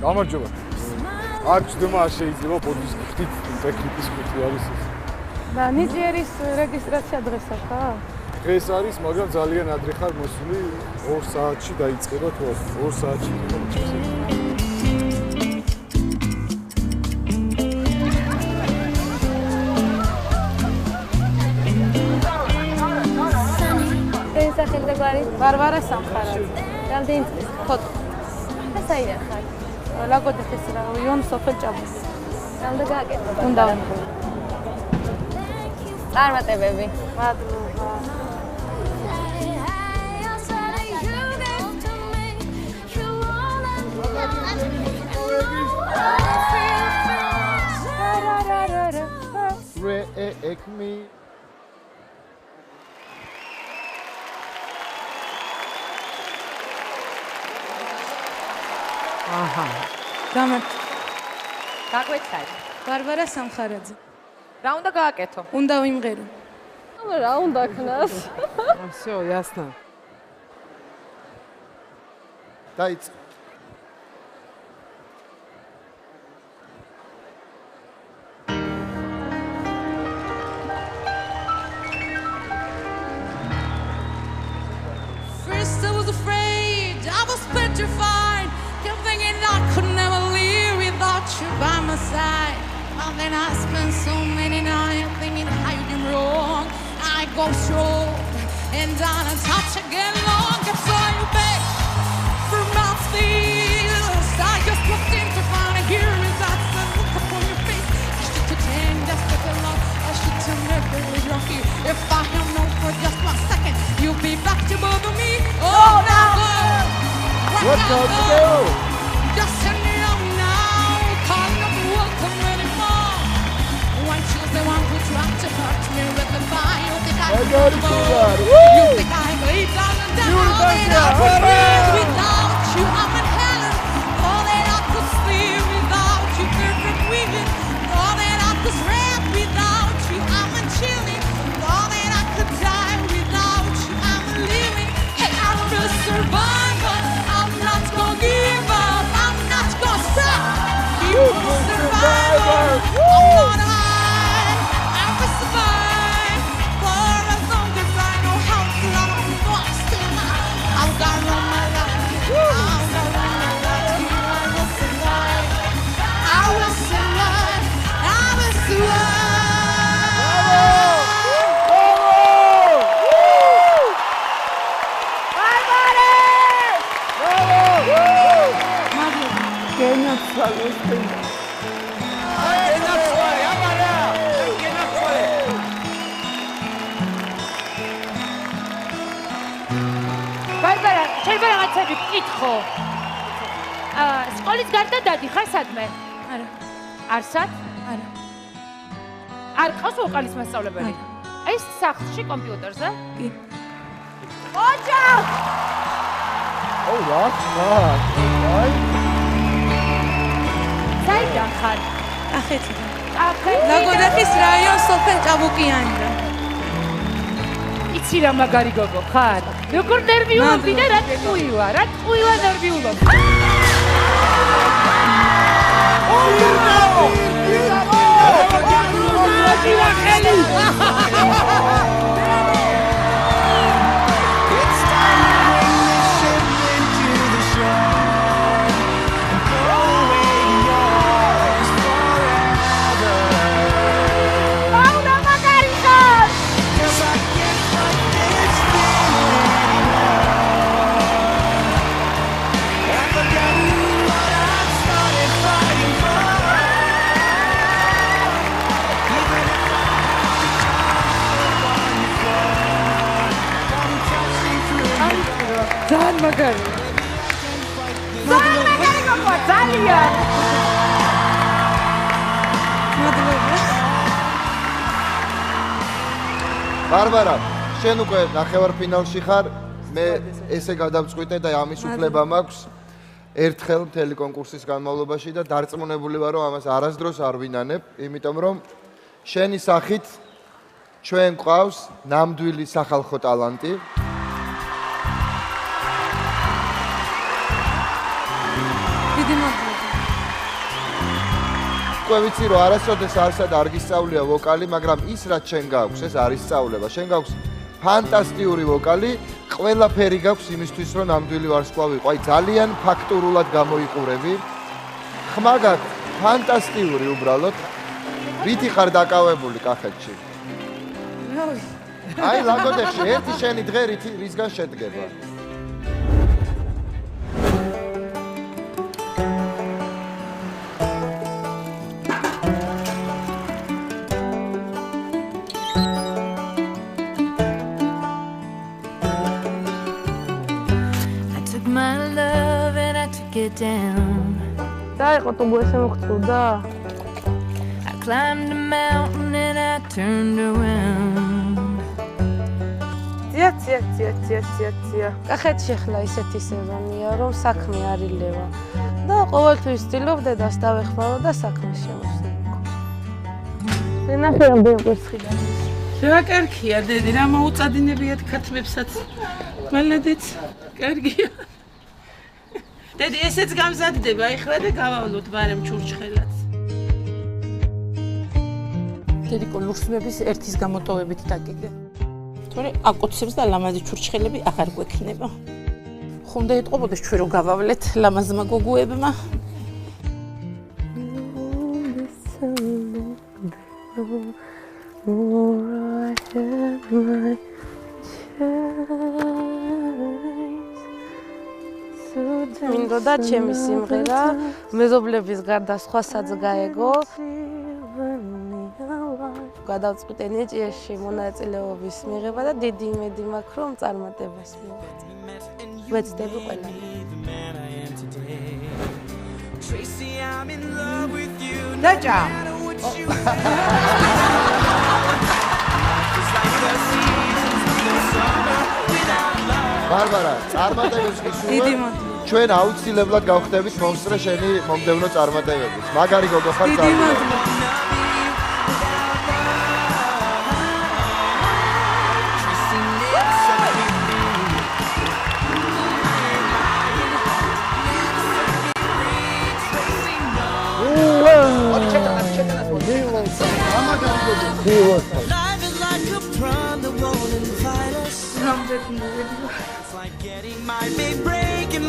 გამარჯობა. არ ჩდება შეიძლება პოდკასტის გიხდით ტექნიკის კუთხე არის ეს. და ნიჭიერის რეგისტრაცია დღესა ხა? დღეს არის, მაგრამ ძალიან ადრე ხარ მოსული 2 საათში დაიწყება თუ 2 საათში სახელმწიფო ვარვარა სამხარაძე. რამდენი წლის ხარ? საიდან ხარ? ლაგოდეთის რაიონ სოფელ ჭაბუში. რამდენი გააკეთე? უნდა. წარმატებები. მადლობა. Re-ek-me. აჰა. გაგვეცარი. ვარვარა სამხარაძე. რა უნდა გააკეთო? უნდა ვიმღერო. რა უნდა ქნას? Всё, ясно. დაიწყე. First I was afraid, I was petrified, kept thinking I could never live without you by my side. And then I spent so many nights thinking how you did wrong. I go strong and down and touch again long. I saw you back from my fears. I just looked in to find a here is that look upon your face. I should pretend that's what I love. I should turn every rocky. If I had known for just 1 second, you'll be back to bother me. Oh, now go. What to do? Just send me out now. Can't not welcome anymore. One choose the one who tried to hurt me with the fire. You think I got it, You think I bleed down and down. Without you, I'm in hell. All that I could sleep without you, perfect weaving. All that I could rap without you, I'm in chilling. All that I could die without you, I'm living. Hey, I'm a survivor. I'm not gonna give up. I'm not gonna stop. You're a survivor. I'm not hide. I will survive. For as long as I know how to love, I'm lost in my. I've got to run my life. I've got to run my life. I will survive. I will survive. I will survive. ბარბარა, შეიძლება რაღაცები გკითხო. სკოლის გარდა დადიხარ სადმე? არა. არსად? არა. არ ყავს ვოკალის მასწავლებელი? ეს სახლში კომპიუტერზე? კი. ოჯახ! Oh, what? საიდან ხარ? ახეთიდან. ლაგოდეთის რაიონ სოფელ ჭაბუკიანიდან. იცი რა მაგარი გოგო ხარ? როგორ ნერვიულობდი და რა ტყუივა ნერვიულობდი. ძალიან მაგარი. ძალიან. მადლობა. ბარბარა, შენ უკვე ნახევარფინალში ხარ, მე ესე გადავწყვიტე და ამის უფლება მაქვს ერთხელ მთელი კონკურსის განმავლობაში და დარწმუნებული ვარ, რომ ამას არასდროს არ ვინანებ, იმიტომ რომ შენი სახით ჩვენ გვყავს ნამდვილი სახალხო ტალანტი. დიდი მადლობა. უკვე ვიცი რომ არასოდეს არსად არ გისწავლია ვოკალი, მაგრამ ის რაც შენ გაქვს, ეს არის სწავლება. შენ გაქვს ფანტასტიკური ვოკალი, ყველაფერი გაქვს იმისთვის, რომ ნამდვილი ვარსკვლავი იყო. აი ძალიან ფაქტურულად გამოიყურები. ხმა გაქვს ფანტასტიკური უბრალოდ. ვითი ხარ დაკავებული კახეთში? აი ლაგოდეხში ერთი შენი დღე რისგან შედგება? დაიყო თუ ესე მოხწუდა? I climbed a mountain and I turned around. ცია. კახეთში ახლა ისეთი სეზონია, რომ საქმე არ ილევა. და ყოველთვის ვცდილობდე და დავეხმარო და საქმე შემოსულიყო. ნახე რამდენი კვერცხიდან. რა კარგია დედი, რა მოუწადინებიათ ქათმებსაც. მალედიც კარგია. დედი ესეც გამზადდება ახლა და გავავლოთ ბარემ ჩურჩხელაც. დედიკო ლურსმების ერთის გამოტოვებით დაგიგე. თორე აკოცებს და ლამაზი ჩურჩხელები აღარ გვექნება. ხუნდა ეთყობოდეს ჩვენ რომ გავავლეთ ლამაზმა გოგუებმა. მინდოდა ჩემი სიმღერა მეზობლების გარდა სხვასაც გაეგო. გადავწყვიტე ნიჭიერში მონაწილეობის მიღება და დიდი იმედი მაქვს, რომ წარმატებას მივიღებ. ვეცდები ყველა. დაჭა. ბარბარა, წარმატებებს გისურვებ. დიდი მადლობა. ჩვენ აუცილებლად გავხდებით მომსწრე შენი მომდევნო წარმატებების. მაგარი გოგო ხარ. დიდი მადლობა. Life is like a prom that won't invite us. It's like getting my big break and